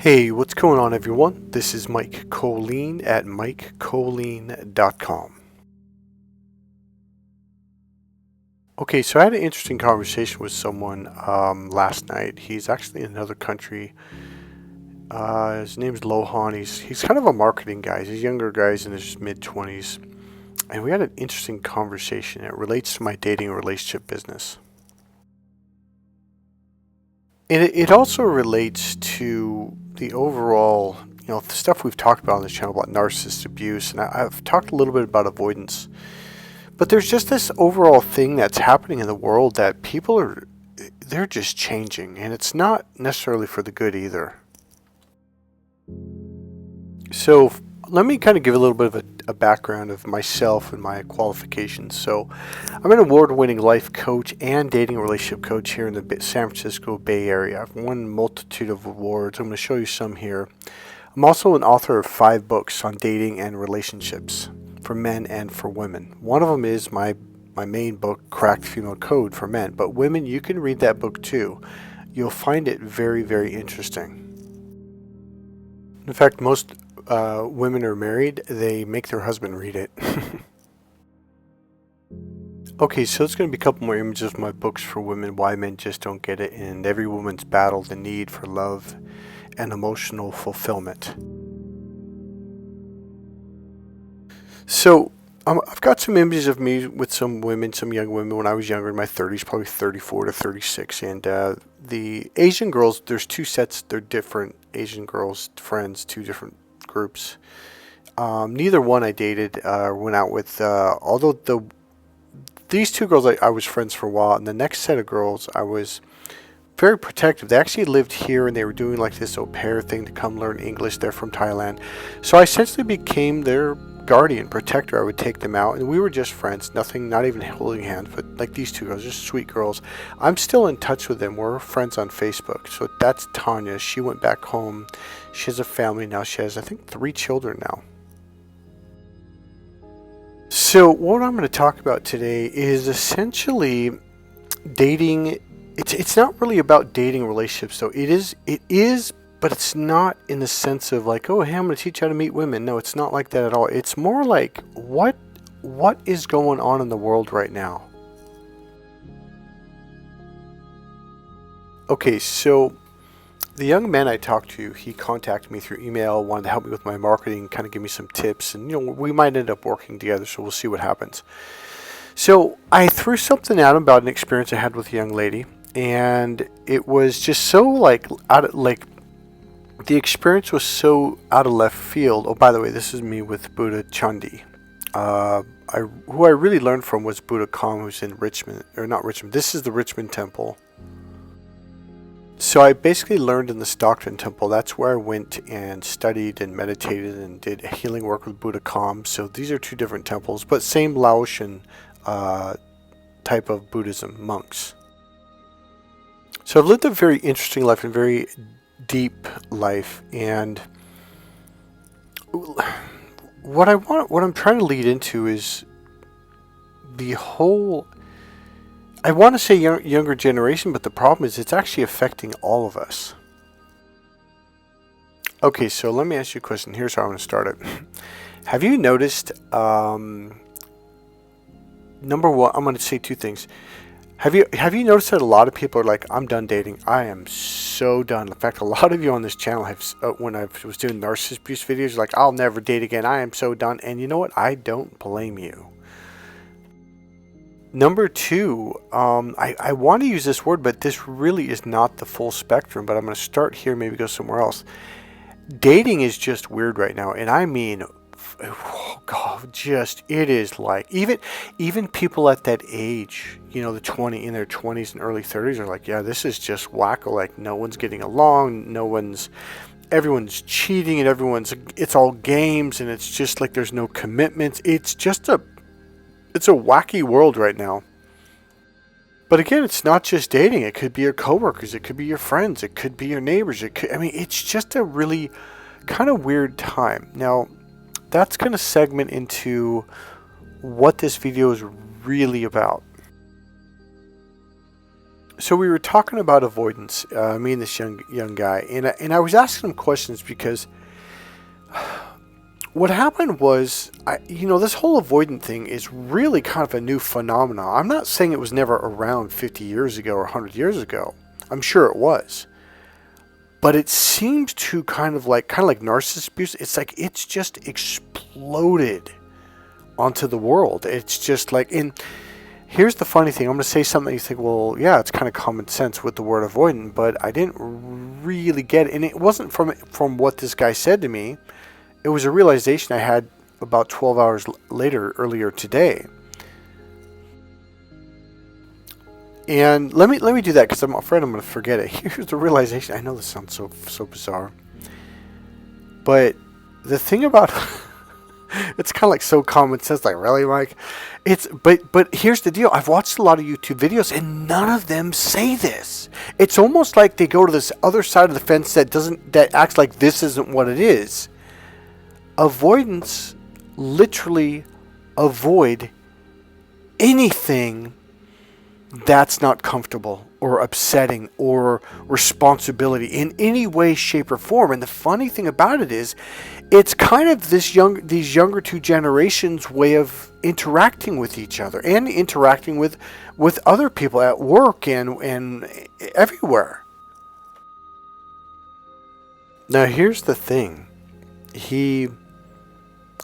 Hey, what's going on, everyone? This is Mike Kollin at MikeKollin.com. Okay, so I had an interesting conversation with someone last night. He's actually in another country. His name's Lohan. He's kind of a marketing guy. He's a younger guy. He's in his mid-20s. And we had an interesting conversation. It relates to my dating and relationship business. And it also relates to the overall, the stuff we've talked about on this channel about narcissist abuse, and I've talked a little bit about avoidance. But there's just this overall thing that's happening in the world that they're just changing, and it's not necessarily for the good either. So let me kind of give a little bit of a background of myself and my qualifications. So I'm an award-winning life coach and dating and relationship coach here in the San Francisco Bay Area. I've won a multitude of awards. I'm going to show you some here. I'm also an author of 5 books on dating and relationships for men and for women. One of them is my main book, Cracked Female Code for Men. But women, you can read that book too. You'll find it very, very interesting. In fact, most women are married, they make their husband read it. Okay, so it's going to be a couple more images of my books for women, Why Men Just Don't Get It, and Every Woman's Battle, The Need for Love and Emotional Fulfillment. So I've got some images of me with some women, some young women when I was younger, in my 30s, probably 34 to 36. And the Asian girls, there's 2 sets, they're different Asian girls, friends, 2 different groups. Neither one I dated or went out with, although these 2 girls I was friends for a while, and the next set of girls I was very protective. They actually lived here and they were doing like this au pair thing to come learn English. They're from Thailand. So I essentially became their guardian, protector. I would take them out and we were just friends, nothing, not even holding hands, but like these 2 girls, just sweet girls. I'm still in touch with them. We're friends on Facebook. So that's Tanya. She went back home. She has a family now. She has, I think, 3 children now. So what I'm going to talk about today is essentially dating. It's not really about dating relationships, though. It is, but it's not in the sense of like, oh, hey, I'm going to teach you how to meet women. No, it's not like that at all. It's more like what is going on in the world right now. Okay, so the young man I talked to, he contacted me through email, wanted to help me with my marketing, kind of give me some tips, and we might end up working together, so we'll see what happens. So I threw something at him about an experience I had with a young lady, and it was just so the experience was so out of left field. Oh, by the way, this is me with Buddha Chandi. Who I really learned from was Buddha Kong, who's in Richmond, or not Richmond. This is the Richmond Temple. So I basically learned in the Stockton Temple. That's where I went and studied and meditated and did healing work with Buddha Kam. So these are 2 different temples, but same Laotian type of Buddhism, monks. So I've lived a very interesting life and very deep life, and what I'm trying to lead into is the whole, I want to say younger generation, but the problem is it's actually affecting all of us. Okay, so let me ask you a question. Here's how I'm going to start it. Have you noticed, number one, I'm going to say 2 things. Have you noticed that a lot of people are like, I'm done dating. I am so done. In fact, a lot of you on this channel have, when I was doing narcissist abuse videos, like, I'll never date again. I am so done. And you know what? I don't blame you. Number 2, I want to use this word, but this really is not the full spectrum. But I'm going to start here, maybe go somewhere else. Dating is just weird right now. And I mean, oh God, it is like, even people at that age, in their 20s and early 30s are like, yeah, this is just wacko. Like, no one's getting along, everyone's cheating, and it's all games, and it's just like there's no commitments. It's a wacky world right now. But again, it's not just dating. It could be your coworkers, it could be your friends, it could be your neighbors. It's just a really kind of weird time. Now, that's going to segment into what this video is really about. So we were talking about avoidance, me and this young guy, and I was asking him questions because what happened was, this whole avoidant thing is really kind of a new phenomenon. I'm not saying it was never around 50 years ago or 100 years ago. I'm sure it was. But it seems to kind of like narcissist abuse. It's like it's just exploded onto the world. It's just like, and here's the funny thing. I'm going to say something you think, well, yeah, it's kind of common sense with the word avoidant, but I didn't really get it. And it wasn't from what this guy said to me. It was a realization I had about 12 hours earlier today. And let me do that because I'm afraid I'm going to forget it. Here's the realization. I know this sounds so bizarre, but the thing about it's kind of like so common sense. Like, really, Mike? But here's the deal. I've watched a lot of YouTube videos, and none of them say this. It's almost like they go to this other side of the fence that acts like this isn't what it is. Avoidance, literally avoid anything that's not comfortable or upsetting or responsibility in any way, shape, or form. And the funny thing about it is, it's kind of these younger two generations' way of interacting with each other and interacting with other people at work and everywhere. Now, here's the thing. He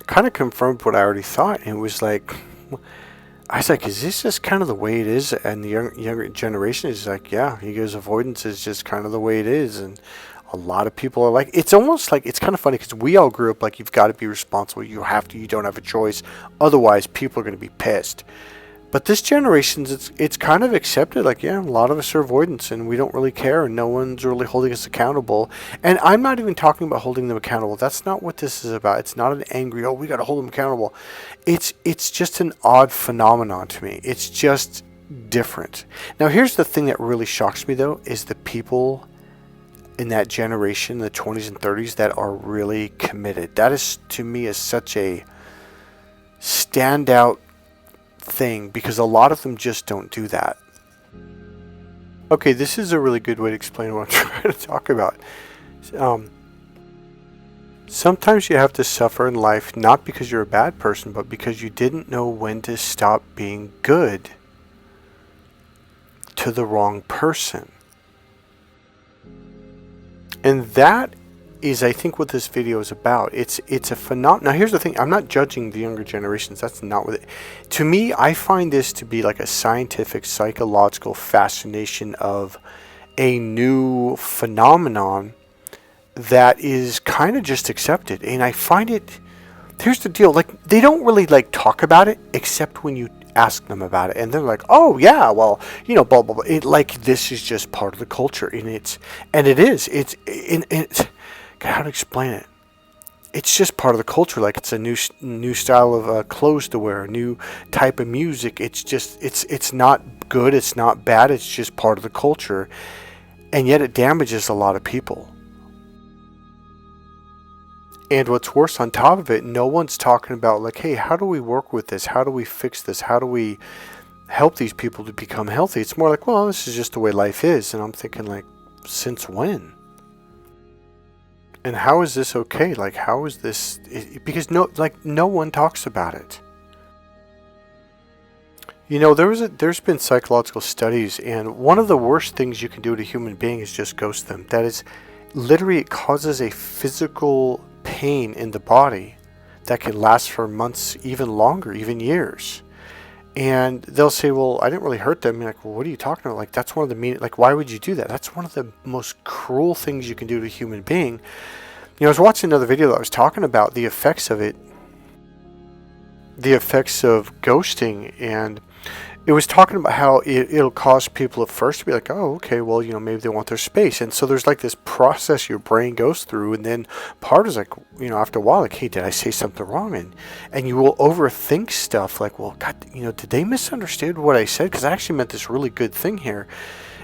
kind of confirmed what I already thought. And it was like, I was like, is this just kind of the way it is? And the younger generation is like, yeah. He goes, avoidance is just kind of the way it is. And a lot of people are like, it's almost like, it's kind of funny because we all grew up like, you've got to be responsible. You have to, you don't have a choice. Otherwise, people are going to be pissed. But this generation, it's kind of accepted. Like, yeah, a lot of us are avoidance and we don't really care. And no one's really holding us accountable. And I'm not even talking about holding them accountable. That's not what this is about. It's not an angry, oh, we got to hold them accountable. It's just an odd phenomenon to me. It's just different. Now, here's the thing that really shocks me, though, is the people in that generation, the 20s and 30s, that are really committed. That is, to me, is such a standout thing because a lot of them just don't do that. Okay, this is a really good way to explain what I'm trying to talk about. Sometimes you have to suffer in life not because you're a bad person, but because you didn't know when to stop being good to the wrong person. And that is, I think, what this video is about. It's a phenomenon. Now, here's the thing. I'm not judging the younger generations. That's not what it... To me, I find this to be like a scientific, psychological fascination of a new phenomenon that is kind of just accepted. And I find it... Here's the deal. Like, they don't really, like, talk about it except when you ask them about it. And they're like, oh, yeah, well, blah, blah, blah. Like, this is just part of the culture. And it is. It's how to explain it? It's just part of the culture. Like, it's a new style of clothes to wear, a new type of music. It's just it's not good. It's not bad. It's just part of the culture, and yet it damages a lot of people. And what's worse, on top of it, no one's talking about like, hey, how do we work with this? How do we fix this? How do we help these people to become healthy? It's more like, well, this is just the way life is. And I'm thinking, like, since when? And how is this okay? Like, how is this? Because no one talks about it. There's been psychological studies, and one of the worst things you can do to a human being is just ghost them. That is, literally, it causes a physical pain in the body that can last for months, even longer, even years. And they'll say, well, I didn't really hurt them. You're like, well, what are you talking about? Like, that's one of the like, why would you do that? That's one of the most cruel things you can do to a human being. I was watching another video that was talking about the effects of it, the effects of ghosting, and it was talking about how it'll cause people at first to be like, oh, okay, well, maybe they want their space. And so there's like this process your brain goes through, and then part is like, after a while, like, hey, did I say something wrong? And you will overthink stuff like, well, God, did they misunderstand what I said? Because I actually meant this really good thing here.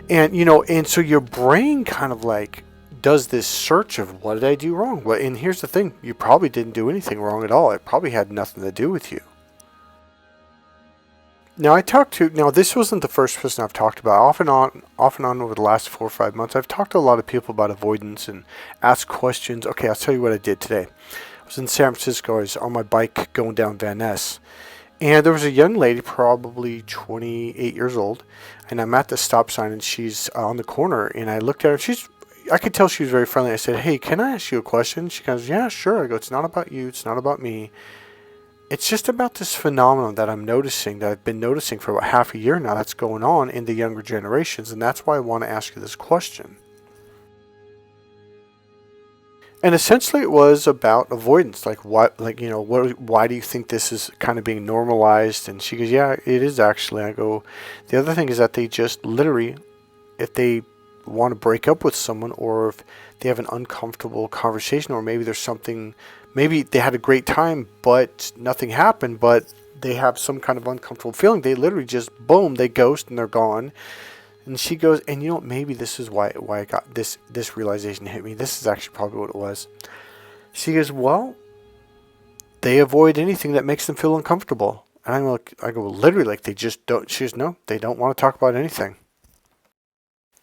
And, and so your brain kind of like does this search of, what did I do wrong? Well, and here's the thing, you probably didn't do anything wrong at all. It probably had nothing to do with you. Now this wasn't the first person I've talked about. Off and on over the last 4 or 5 months, I've talked to a lot of people about avoidance and asked questions. Okay, I'll tell you what I did today. I was in San Francisco. I was on my bike going down Van Ness. And there was a young lady, probably 28 years old, and I'm at the stop sign, and she's on the corner, and I looked at her. I could tell she was very friendly. I said, "Hey, can I ask you a question?" She goes, "Yeah, sure." I go, "It's not about you. It's not about me. It's just about this phenomenon that I'm noticing, that I've been noticing for about half a year now, that's going on in the younger generations, and that's why I want to ask you this question." And essentially, it was about avoidance. Like, what, like, why do you think this is kind of being normalized? And she goes, "Yeah, it is actually." I go, "The other thing is that they just literally, if they want to break up with someone, or if they have an uncomfortable conversation, or maybe there's something, maybe they had a great time, but nothing happened, but they have some kind of uncomfortable feeling, they literally just, boom, they ghost and they're gone." And she goes, "And maybe this is why I got this realization hit me. This is actually probably what it was." She goes, "Well, they avoid anything that makes them feel uncomfortable." And I go, "Literally, like, they just don't." She goes, "No, they don't want to talk about anything."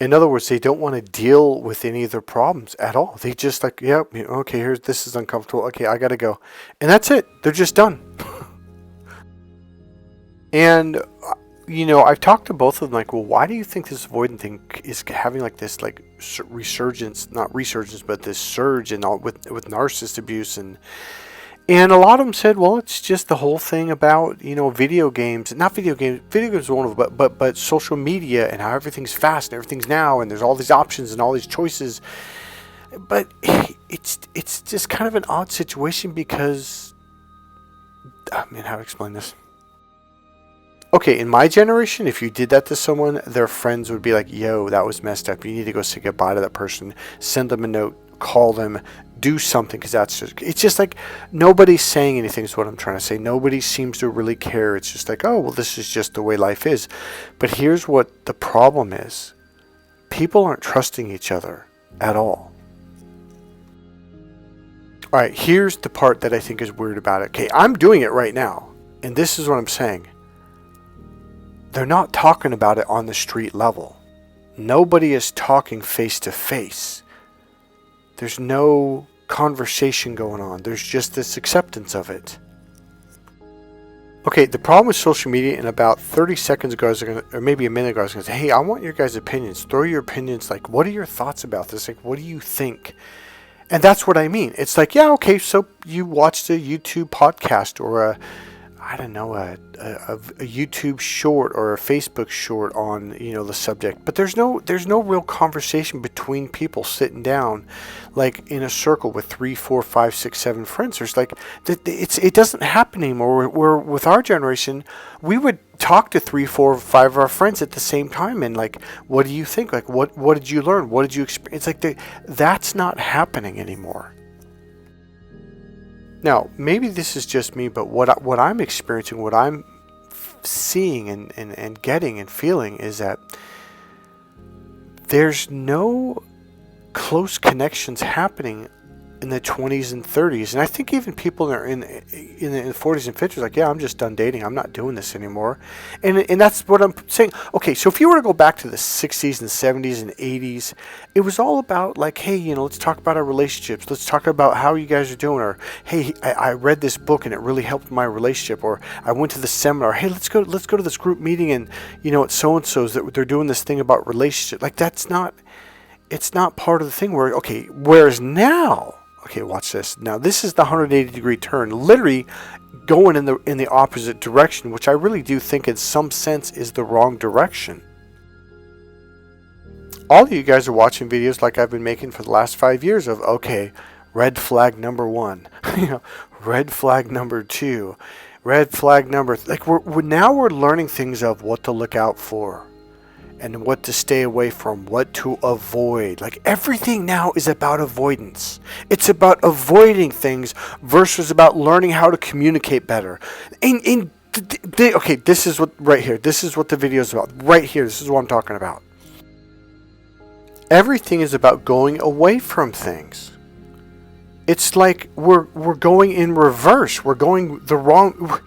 In other words, they don't want to deal with any of their problems at all. They just like, "Yeah, okay, this is uncomfortable. Okay, I gotta go," and that's it. They're just done. And I've talked to both of them, like, well, why do you think this avoidant thing is having like this, like, resurgence, not resurgence, but this surge and all with narcissist abuse, and a lot of them said, well, it's just the whole thing about, video games, not video games, video games are one of them, but social media and how everything's fast and everything's now, and there's all these options and all these choices. But it's just kind of an odd situation because, I mean, how to explain this? Okay, in my generation, if you did that to someone, their friends would be like, "Yo, that was messed up. You need to go say goodbye to that person. Send them a note, call them, do something," because it's just like nobody's saying anything is what I'm trying to say. Nobody seems to really care. It's just like, oh, well, this is just the way life is. But here's what the problem is. People aren't trusting each other at all. All right, here's the part that I think is weird about it. Okay, I'm doing it right now, and this is what I'm saying. They're not talking about it on the street level. Nobody is talking face to face. There's no conversation going on. There's just this acceptance of it. Okay, the problem with social media, in about 30 seconds ago, or maybe a minute ago, I was going to say, "Hey, I want your guys' opinions. Throw your opinions. Like, what are your thoughts about this? Like, what do you think?" And that's what I mean. It's like, yeah, okay, so you watched a YouTube podcast or a YouTube short or a Facebook short on, the subject, but there's no real conversation between people sitting down, like, in a circle with 3, 4, 5, 6, 7 friends. There's like, it doesn't happen anymore. We're with our generation, we would talk to 3, 4, 5 of our friends at the same time, and like, what do you think? Like, what did you learn? What did you experience? It's like that's not happening anymore. Now, maybe this is just me, but what I'm experiencing, what I'm seeing and getting and feeling is that there's no close connections happening in the 20s and 30s. And I think even people that are in the 40s and 50s, like, yeah, I'm just done dating. I'm not doing this anymore. And that's what I'm saying. Okay, so if you were to go back to the 60s and 70s and 80s, it was all about, like, hey, let's talk about our relationships. Let's talk about how you guys are doing. Or, hey, I read this book and it really helped my relationship. Or I went to the seminar. Hey, let's go to this group meeting and, at so-and-so's that they're doing this thing about relationship. Like, it's not part of the thing where, okay, whereas now, okay, watch this. Now, this is the 180-degree turn, literally going in the opposite direction, which I really do think in some sense is the wrong direction. All of you guys are watching videos like I've been making for the last 5 years of, okay, red flag number 1, red flag number 2, red flag number, like we're learning things of what to look out for and what to stay away from, what to avoid. Like, everything now is about avoidance. It's about avoiding things versus about learning how to communicate better. Okay, this is what right here. This is what the video is about. Right here, this is what I'm talking about. Everything is about going away from things. It's like we're going in reverse. We're going the wrong.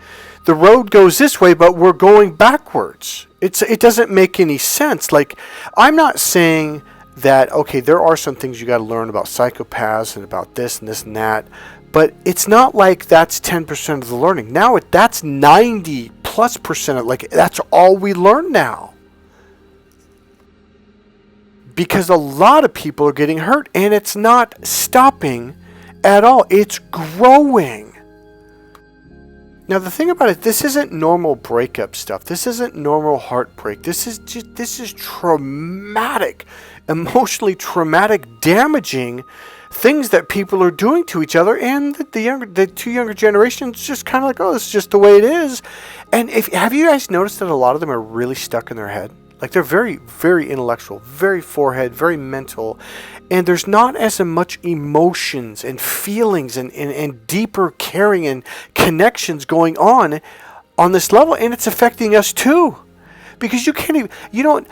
the road goes this way, but we're going backwards. It doesn't make any sense. Like, I'm not saying that, okay, there are some things you got to learn about psychopaths and about this and this and that, but it's not like that's 10% of the learning. Now that's 90+% of, like, that's all we learn now. Because a lot of people are getting hurt, and it's not stopping at all. It's growing. Now the thing about it, this isn't normal breakup stuff. This isn't normal heartbreak. This is traumatic, emotionally traumatic, damaging things that people are doing to each other, and the two younger generations just kind of like, oh, this is just the way it is. And have you guys noticed that a lot of them are really stuck in their head? Like, they're very, very intellectual, very forehead, very mental, and there's not as much emotions and feelings and deeper caring and connections going on this level, and it's affecting us too. Because you can't even,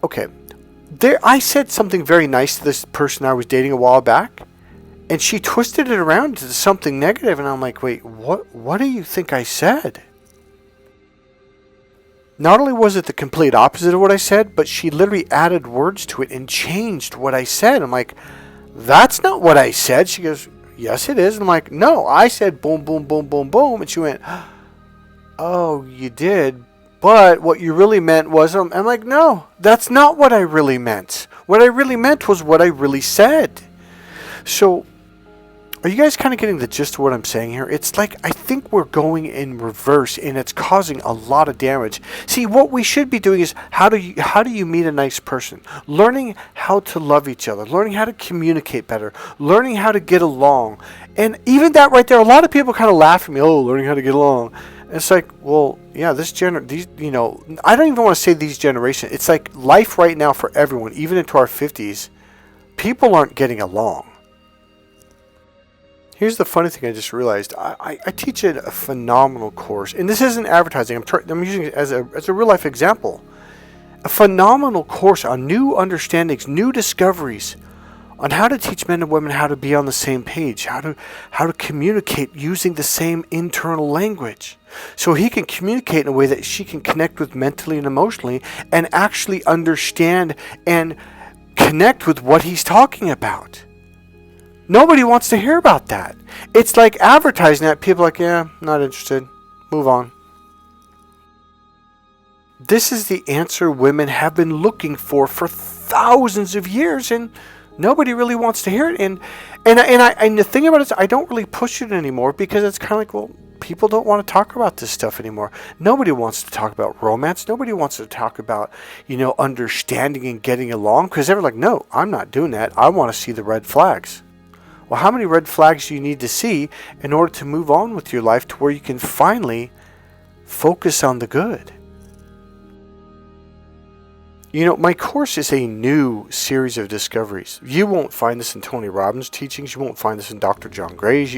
okay, I said something very nice to this person I was dating a while back, and she twisted it around to something negative, and I'm like, wait, what do you think I said? Not only was it the complete opposite of what I said, but she literally added words to it and changed what I said. I'm like, that's not what I said. She goes, yes, it is. And I'm like, no, I said boom, boom, boom, boom, boom. And she went, oh, you did. But what you really meant was, I'm like, no, that's not what I really meant. What I really meant was what I really said. So, are you guys kind of getting the gist of what I'm saying here? It's like, I think we're going in reverse, and it's causing a lot of damage. See, what we should be doing is, how do you meet a nice person? Learning how to love each other, learning how to communicate better, learning how to get along. And even that right there, a lot of people kind of laugh at me, oh, learning how to get along. And it's like, well, yeah, I don't even want to say these generations. It's like life right now for everyone, even into our 50s, people aren't getting along. Here's the funny thing I just realized. I teach a phenomenal course, and this isn't advertising. I'm using it as a real life example. A phenomenal course on new understandings, new discoveries, on how to teach men and women how to be on the same page, how to communicate using the same internal language, so he can communicate in a way that she can connect with mentally and emotionally, and actually understand and connect with what he's talking about. Nobody wants to hear about that. It's like advertising that. People are like, yeah, not interested. Move on. This is the answer women have been looking for thousands of years, and nobody really wants to hear it. And the thing about it is, I don't really push it anymore, because it's kind of like, well, people don't want to talk about this stuff anymore. Nobody wants to talk about romance. Nobody wants to talk about, understanding and getting along, because they're like, no, I'm not doing that. I want to see the red flags. Well, how many red flags do you need to see in order to move on with your life to where you can finally focus on the good? My course is a new series of discoveries. You won't find this in Tony Robbins' teachings. You won't find this in Dr. John Gray's.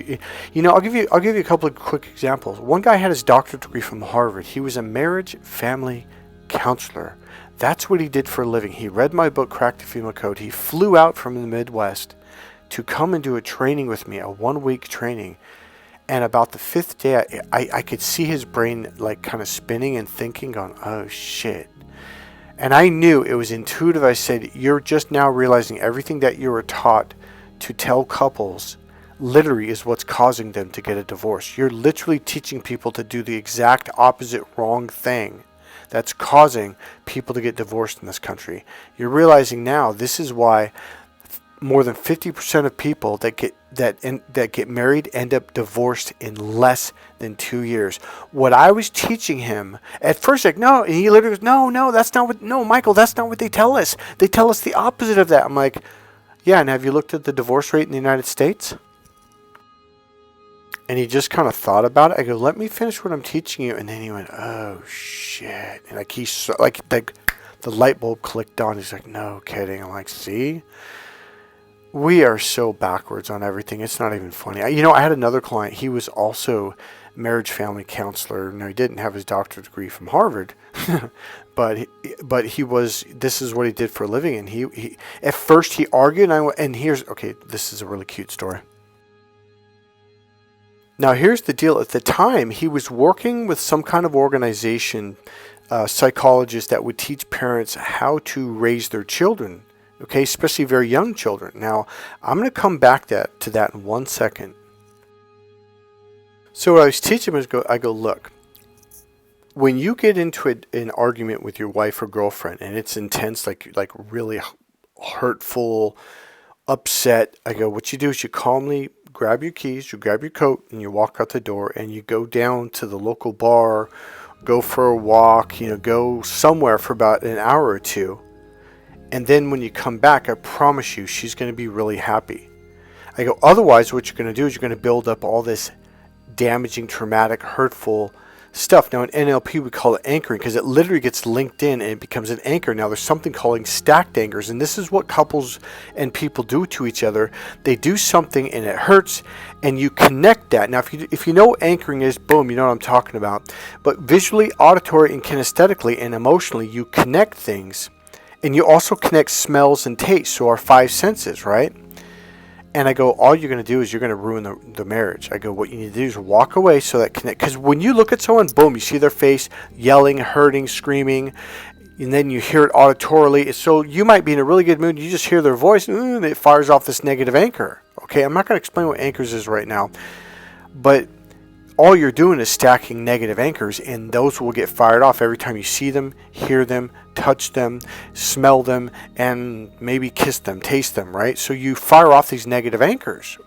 I'll give you a couple of quick examples. One guy had his doctorate degree from Harvard. He was a marriage family counselor. That's what he did for a living. He read my book, Crack the Female Code. He flew out from the Midwest to come and do a training with me, a 1-week training. And about the 5th day, I could see his brain like kind of spinning and thinking, going, oh shit. And I knew it was intuitive. I said, you're just now realizing everything that you were taught to tell couples literally is what's causing them to get a divorce. You're literally teaching people to do the exact opposite wrong thing that's causing people to get divorced in this country. You're realizing now this is why more than 50% of people that get married end up divorced in less than 2 years. What I was teaching him at first, like, no, and he literally goes, no, that's not what. No, Michael, that's not what they tell us. They tell us the opposite of that. I'm like, yeah, and have you looked at the divorce rate in the United States? And he just kind of thought about it. I go, let me finish what I'm teaching you, and then he went, oh shit, and like the light bulb clicked on. He's like, no kidding. I'm like, see. We are so backwards on everything. It's not even funny. I had another client. He was also marriage family counselor. No, he didn't have his doctorate degree from Harvard, but he was. This is what he did for a living. And he at first he argued. And this is a really cute story. Now, here's the deal. At the time, he was working with some kind of organization, psychologist that would teach parents how to raise their children, okay, especially very young children. Now, I'm going to come back to that in 1 second. So what I was teaching him is, I go, look, when you get into an argument with your wife or girlfriend and it's intense, like really hurtful, upset, I go, what you do is you calmly grab your keys, you grab your coat, and you walk out the door, and you go down to the local bar, go for a walk, go somewhere for about an hour or two. And then when you come back, I promise you, she's going to be really happy. I go, otherwise, what you're going to do is you're going to build up all this damaging, traumatic, hurtful stuff. Now in NLP we call it anchoring, because it literally gets linked in and it becomes an anchor. Now there's something called stacked anchors, and this is what couples and people do to each other. They do something and it hurts, and you connect that. Now if you know what anchoring is, boom, you know what I'm talking about. But visually, auditory, and kinesthetically and emotionally, you connect things, and you also connect smells and taste, so our 5 senses, right? And I go, all you're going to do is you're going to ruin the marriage. I go, what you need to do is walk away so that connect. Because when you look at someone, boom, you see their face yelling, hurting, screaming, and then you hear it auditorily. So you might be in a really good mood. You just hear their voice, and it fires off this negative anchor. Okay, I'm not going to explain what anchors is right now. But all you're doing is stacking negative anchors, and those will get fired off every time you see them, hear them, touch them, smell them, and maybe kiss them, taste them, right? So you fire off these negative anchors.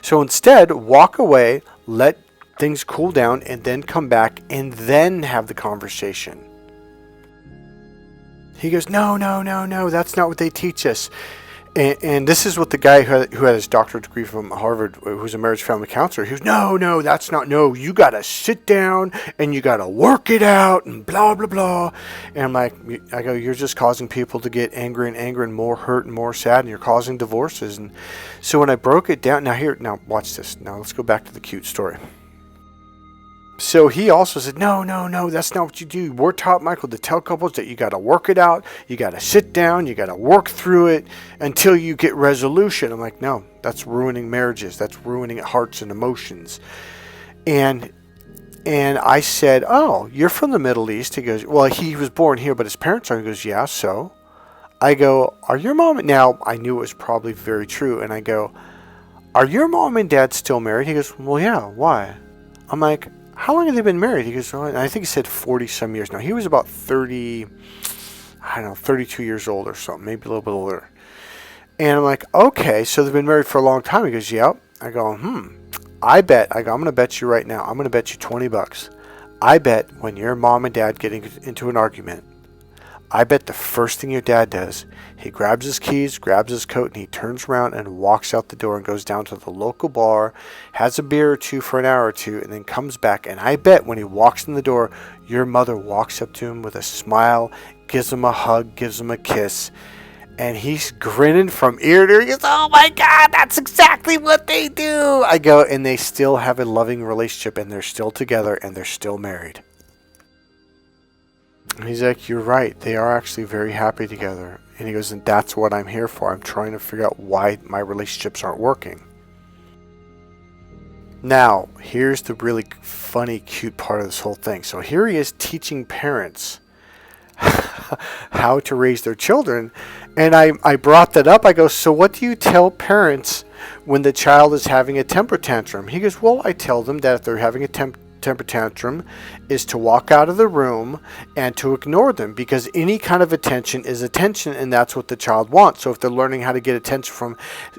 So instead, walk away, let things cool down, and then come back and then have the conversation. He goes, no, that's not what they teach us. And this is what the guy who had his doctorate degree from Harvard, who's a marriage family counselor, he goes, no, that's not, no, you got to sit down and you got to work it out and blah, blah, blah. And I'm like, I go, you're just causing people to get angry and more hurt and more sad, and you're causing divorces. And so when I broke it down, now watch this. Now let's go back to the cute story. So he also said, no, that's not what you do. We're taught, Michael, to tell couples that you got to work it out. You got to sit down. You got to work through it until you get resolution. I'm like, no, that's ruining marriages. That's ruining hearts and emotions. And I said, oh, you're from the Middle East? He goes, well, he was born here, but his parents are. He goes, yeah, so? I go, are your mom, now I knew it was probably very true. And I go, are your mom and dad still married? He goes, well, yeah, why? I'm like, how long have they been married? He goes, well, I think he said 40 some years now. He was about 32 years old or something, maybe a little bit older. And I'm like, okay, so they've been married for a long time. He goes, yep. I go, I bet, I'm going to bet you right now, I'm going to bet you $20. I bet when your mom and dad get into an argument, I bet the first thing your dad does, he grabs his keys, grabs his coat, and he turns around and walks out the door and goes down to the local bar, has a beer or two for an hour or two, and then comes back. And I bet when he walks in the door, your mother walks up to him with a smile, gives him a hug, gives him a kiss, and he's grinning from ear to ear. He goes, oh my God, that's exactly what they do. I go, and they still have a loving relationship, and they're still together, and they're still married. And he's like, you're right. They are actually very happy together. And he goes, and that's what I'm here for. I'm trying to figure out why my relationships aren't working. Now, here's the really funny, cute part of this whole thing. So here he is teaching parents how to raise their children. And I brought that up. I go, so what do you tell parents when the child is having a temper tantrum? He goes, well, I tell them that if they're having a temper tantrum is to walk out of the room and to ignore them, because any kind of attention is attention, and that's what the child wants. So if they're learning how to get attention from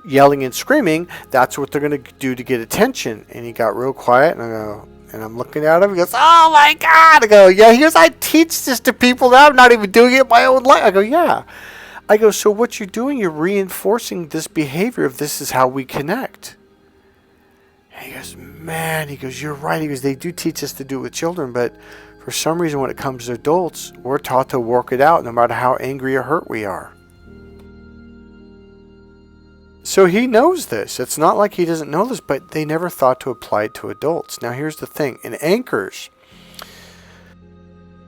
yelling and screaming, that's what they're going to do to get attention. And he got real quiet, and I'm looking at him. He goes, oh my God. I go, yeah. He goes, I teach this to people now. I'm not even doing it in my own life. I go, yeah. I go, so what you're doing, you're reinforcing this behavior of this is how we connect. And he goes, man, he goes, you're right. He goes, they do teach us to do it with children, but for some reason when it comes to adults, we're taught to work it out no matter how angry or hurt we are. So he knows this. It's not like he doesn't know this, but they never thought to apply it to adults. Now here's the thing. In anchors,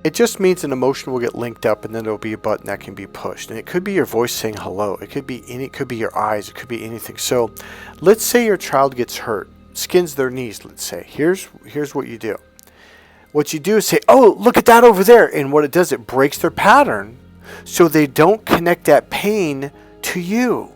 it just means an emotion will get linked up, and then there'll be a button that can be pushed. And it could be your voice saying hello. It could be your eyes. It could be anything. So let's say your child gets hurt. skins their knees, let's say. Here's what you do. What you do is say, oh, look at that over there. And what it does, it breaks their pattern so they don't connect that pain to you.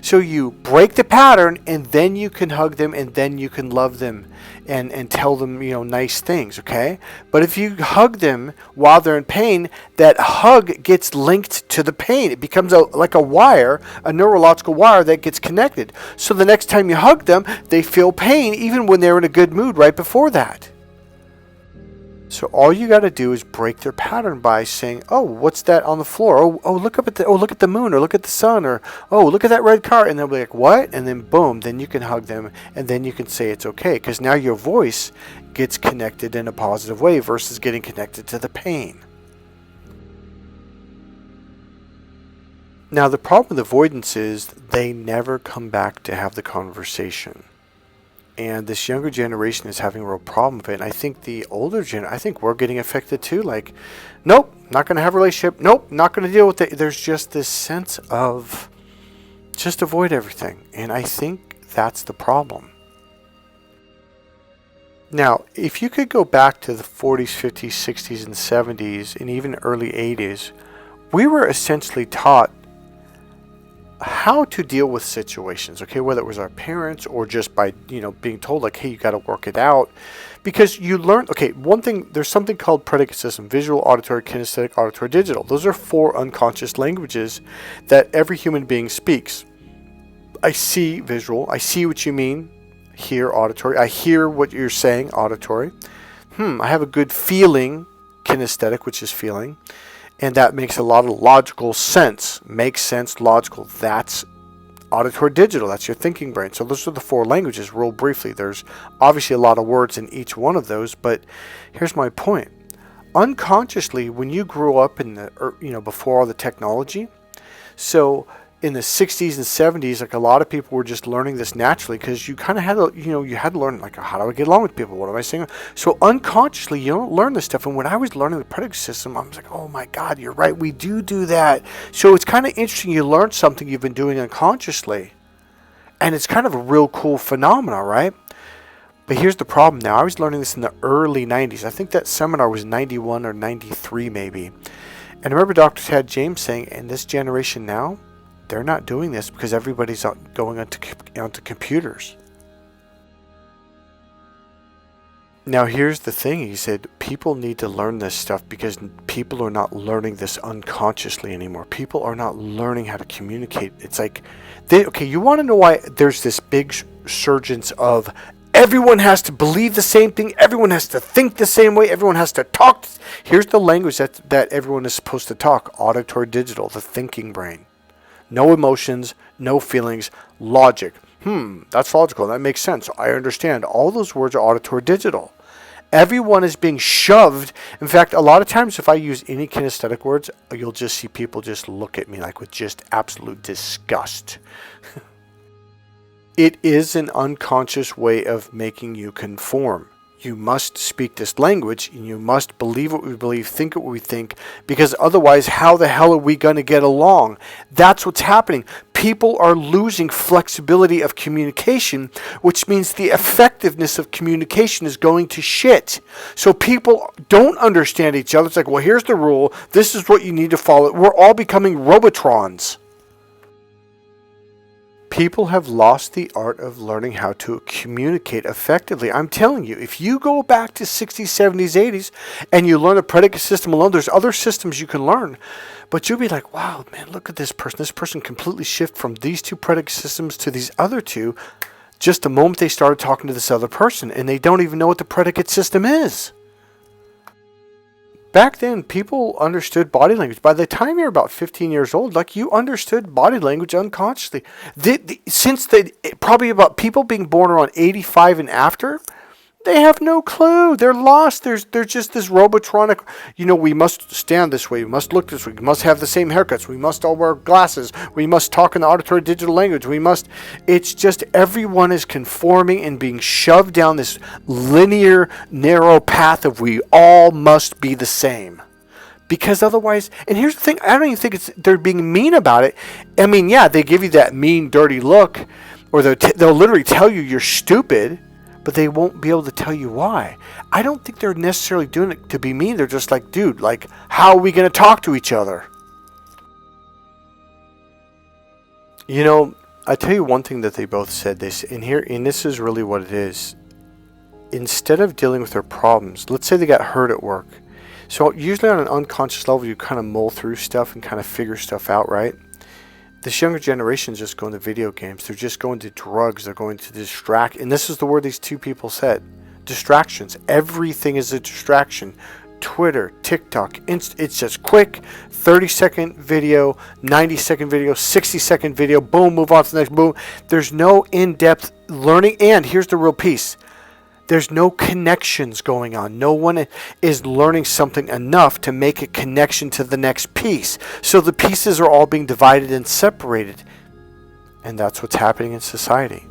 So you break the pattern, and then you can hug them, and then you can love them and tell them, nice things, okay? But if you hug them while they're in pain, that hug gets linked to the pain. It becomes like a wire, a neurological wire that gets connected. So the next time you hug them, they feel pain even when they're in a good mood right before that. So all you got to do is break their pattern by saying, "Oh, what's that on the floor? Oh, look up at look at the moon, or look at the sun, or oh, look at that red car." And they'll be like, "What?" And then boom, then you can hug them, and then you can say it's okay, because now your voice gets connected in a positive way versus getting connected to the pain. Now the problem with avoidance is they never come back to have the conversation. And this younger generation is having a real problem with it. And I think the older I think we're getting affected too. Like, nope, not going to have a relationship. Nope, not going to deal with it. There's just this sense of just avoid everything. And I think that's the problem. Now, if you could go back to the 40s, 50s, 60s, and 70s, and even early 80s, we were essentially taught how to deal with situations, okay, whether it was our parents or just by, being told like, hey, you got to work it out, because you learn, okay, one thing, there's something called predicate system: visual, auditory, kinesthetic, auditory, digital. Those are 4 unconscious languages that every human being speaks. I see visual, I see what you mean, hear auditory, I hear what you're saying, auditory. I have a good feeling, kinesthetic, which is feeling. And that makes a lot of logical sense. Makes sense, logical. That's auditory digital. That's your thinking brain. So those are the 4 languages, real briefly. There's obviously a lot of words in each one of those, but here's my point. Unconsciously, when you grew up in the, before all the technology, so in the 60s and 70s, like a lot of people were just learning this naturally, because you kind of had to, you had to learn, like, how do I get along with people? What am I saying? So unconsciously, you don't learn this stuff. And when I was learning the predicate system, I was like, oh my God, you're right. We do that. So it's kind of interesting. You learn something you've been doing unconsciously. And it's kind of a real cool phenomena, right? But here's the problem now. I was learning this in the early 90s. I think that seminar was 91 or 93 maybe. And I remember Dr. Tad James saying, in this generation now, they're not doing this because everybody's going onto computers. Now here's the thing. He said people need to learn this stuff because people are not learning this unconsciously anymore. People are not learning how to communicate. It's like, you want to know why there's this big surgence of everyone has to believe the same thing. Everyone has to think the same way. Everyone has to talk. Here's the language that everyone is supposed to talk. Auditory digital, the thinking brain. No emotions, no feelings, logic. That's logical. That makes sense. I understand. All those words are auditory digital. Everyone is being shoved. In fact, a lot of times if I use any kinesthetic words, you'll just see people just look at me like with just absolute disgust. It is an unconscious way of making you conform. You must speak this language, and you must believe what we believe, think what we think, because otherwise, how the hell are we going to get along? That's what's happening. People are losing flexibility of communication, which means the effectiveness of communication is going to shit. So people don't understand each other. It's like, well, here's the rule. This is what you need to follow. We're all becoming Robotrons. People have lost the art of learning how to communicate effectively. I'm telling you, if you go back to 60s, 70s, 80s, and you learn a predicate system alone, there's other systems you can learn. But you'll be like, wow, man, look at this person. This person completely shifted from these 2 predicate systems to these other 2 just the moment they started talking to this other person, and they don't even know what the predicate system is. Back then, people understood body language. By the time you're about 15 years old, like, you understood body language unconsciously. Probably about people being born around 85 and after, they have no clue. They're lost. There's just this robotronic, we must stand this way. We must look this way. We must have the same haircuts. We must all wear glasses. We must talk in the auditory digital language. It's just everyone is conforming and being shoved down this linear, narrow path of we all must be the same. Because otherwise, and here's the thing, I don't even think they're being mean about it. I mean, yeah, they give you that mean, dirty look. Or they'll literally tell you you're stupid, but they won't be able to tell you why. I don't think they're necessarily doing it to be mean. They're just like, dude, like, how are we going to talk to each other? You know, I tell you one thing that they both said this, and this is really what it is. Instead of dealing with their problems, let's say they got hurt at work. So usually on an unconscious level, you kind of mull through stuff and kind of figure stuff out, right? This younger generation is just going to video games. They're just going to drugs. They're going to distract. And this is the word these two people said. Distractions. Everything is a distraction. Twitter, TikTok, it's just quick, 30-second video, 90-second video, 60-second video, boom, move on to the next, boom. There's no in-depth learning, and here's the real piece. There's no connections going on. No one is learning something enough to make a connection to the next piece. So the pieces are all being divided and separated. And that's what's happening in society.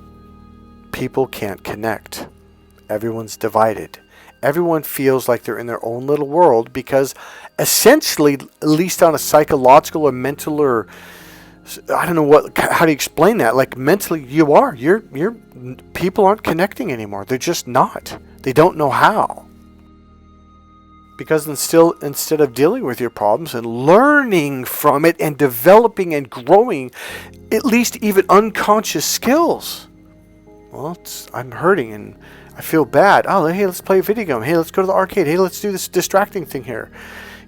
People can't connect. Everyone's divided. Everyone feels like they're in their own little world because essentially, at least on a psychological or mental or I don't know how do you explain that? Like mentally you're people aren't connecting anymore. They're just not. They don't know how. Because instead of dealing with your problems and learning from it and developing and growing at least even unconscious skills. Well, I'm hurting and I feel bad. Oh, hey, let's play a video game. Hey, let's go to the arcade. Hey, let's do this distracting thing here.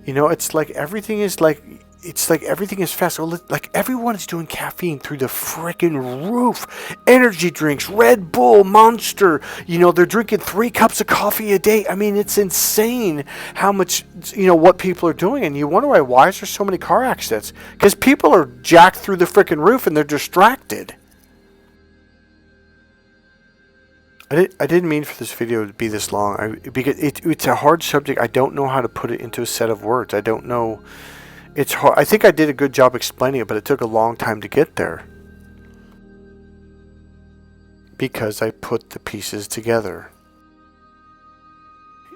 You know, it's like everything is fast. Like everyone is doing caffeine through the freaking roof. Energy drinks, Red Bull, Monster. You know, they're drinking 3 cups of coffee a day. I mean, it's insane how much, what people are doing. And you wonder why is there so many car accidents? Because people are jacked through the freaking roof and they're distracted. I didn't mean for this video to be this long. Because it's a hard subject. I don't know how to put it into a set of words. I don't know. It's hard. I think I did a good job explaining it, but it took a long time to get there. Because I put the pieces together.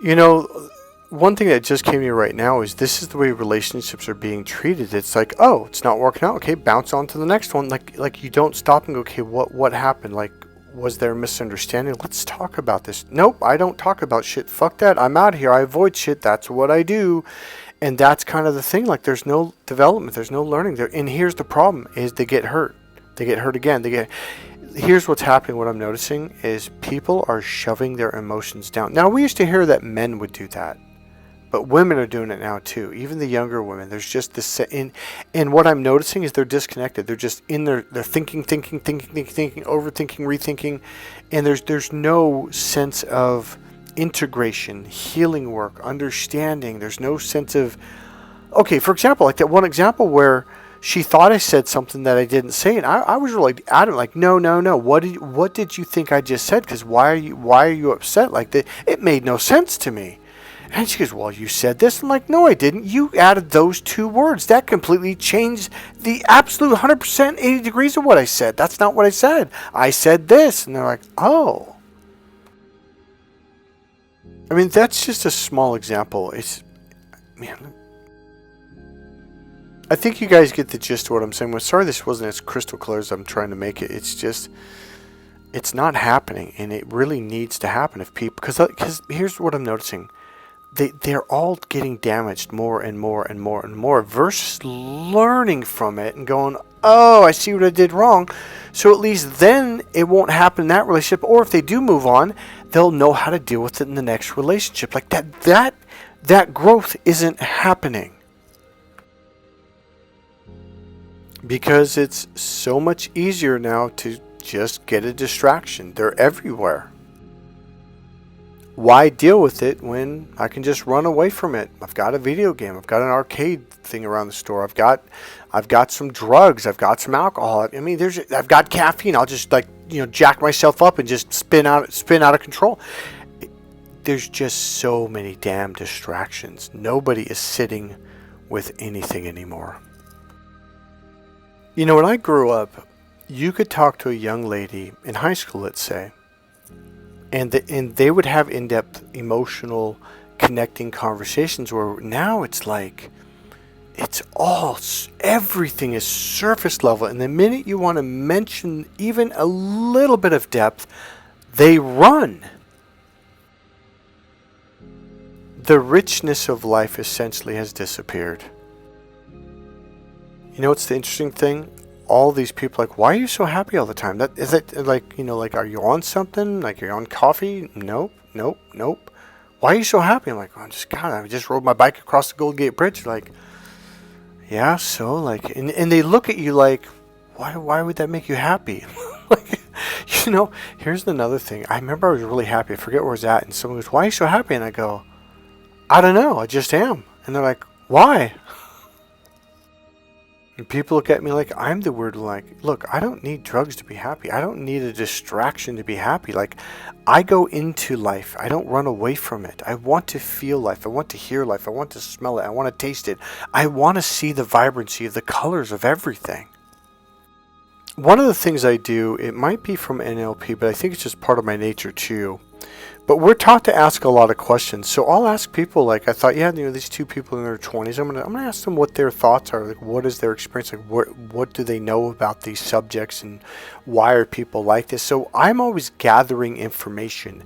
You know, one thing that just came to me right now is this is the way relationships are being treated. It's like, oh, it's not working out. Okay, bounce on to the next one. Like you don't stop and go, okay, what happened? Like, was there a misunderstanding? Let's talk about this. Nope, I don't talk about shit. Fuck that. I'm out of here. I avoid shit. That's what I do. And that's kind of the thing. Like, there's no development. There's no learning there. And here's the problem is they get hurt. They get hurt again. Here's what's happening. What I'm noticing is people are shoving their emotions down. Now, we used to hear that men would do that. But women are doing it now too. Even the younger women. There's just this. And what I'm noticing is they're disconnected. They're just in their. They're thinking, overthinking, rethinking, and there's no sense of integration, healing work, understanding. There's no sense of. Okay, for example, like that one example where she thought I said something that I didn't say, and I was really adamant, like, no. What did you think I just said? Because why are you upset like that? It made no sense to me. And she goes, well, you said this. I'm like, no, I didn't. You added those 2 words. That completely changed the absolute 100% 80 degrees of what I said. That's not what I said. I said this. And they're like, oh. I mean, that's just a small example. Man. I think you guys get the gist of what I'm saying. Well, sorry this wasn't as crystal clear as I'm trying to make it. It's just, it's not happening. And it really needs to happen if people, because here's what I'm noticing. They're all getting damaged more and more versus learning from it and going, oh, I see what I did wrong. So at least then it won't happen in that relationship. Or if they do move on, they'll know how to deal with it in the next relationship. Like that growth isn't happening. Because it's so much easier now to just get a distraction. They're everywhere. Why deal with it when I can just run away from it? I've got a video game. I've got an arcade thing around the store. I've got some drugs. I've got some alcohol. I mean, I've got caffeine. I'll just jack myself up and just spin out of control. There's just so many damn distractions. Nobody is sitting with anything anymore. You know, when I grew up, you could talk to a young lady in high school, let's say, and they would have in-depth, emotional, connecting conversations where now it's like, everything is surface level. And the minute you want to mention even a little bit of depth, they run. The richness of life essentially has disappeared. You know what's the interesting thing? All these people like, why are you so happy all the time? That is it, like, like, are you on something? Like, you're on coffee? Nope. Why are you so happy? I'm like, oh, I just rode my bike across the Golden Gate Bridge. Like, yeah, so like, and they look at you like, why would that make you happy? Like, here's another thing. I remember I was really happy. I forget where I was at, and someone goes, why are you so happy? And I go, I don't know. I just am. And they're like, why? And people look at me like I'm the weird, like, look, I don't need drugs to be happy. I don't need a distraction to be happy. Like, I go into life. I don't run away from it. I want to feel life. I want to hear life. I want to smell it. I want to taste it. I want to see the vibrancy of the colors of everything. One of the things I do, it might be from NLP, but I think it's just part of my nature too. But we're taught to ask a lot of questions. So I'll ask people, like, I thought, these two people in their 20s, I'm gonna ask them what their thoughts are. Like, what is their experience? Like, what do they know about these subjects, and why are people like this? So I'm always gathering information.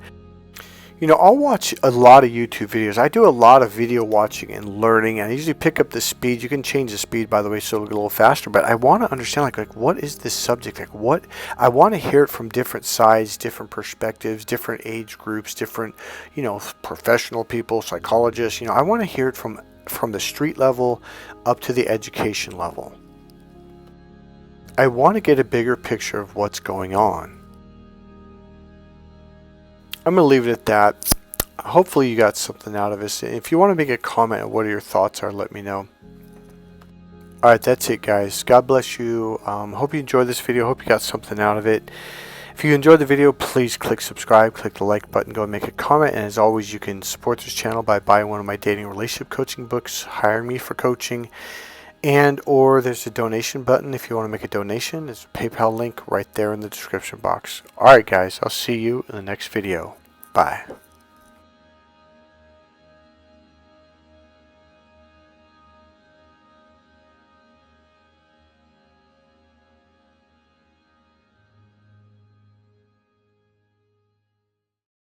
I'll watch a lot of YouTube videos. I do a lot of video watching and learning, and I usually pick up the speed. You can change the speed, by the way, so it'll get a little faster. But I want to understand, like what is this subject? Like, what I want to hear it from different sides, different perspectives, different age groups, different, professional people, psychologists. I want to hear it from the street level up to the education level. I want to get a bigger picture of what's going on. I'm going to leave it at that. Hopefully you got something out of this. If you want to make a comment on what your thoughts are, let me know. Alright, that's it, guys. God bless you. Hope you enjoyed this video. Hope you got something out of it. If you enjoyed the video, please click subscribe, click the like button, go and make a comment. And as always, you can support this channel by buying one of my dating relationship coaching books, hiring me for coaching, or there's a donation button if you want to make a donation. There's a PayPal link right there in the description box. Alright, guys, I'll see you in the next video. Bye.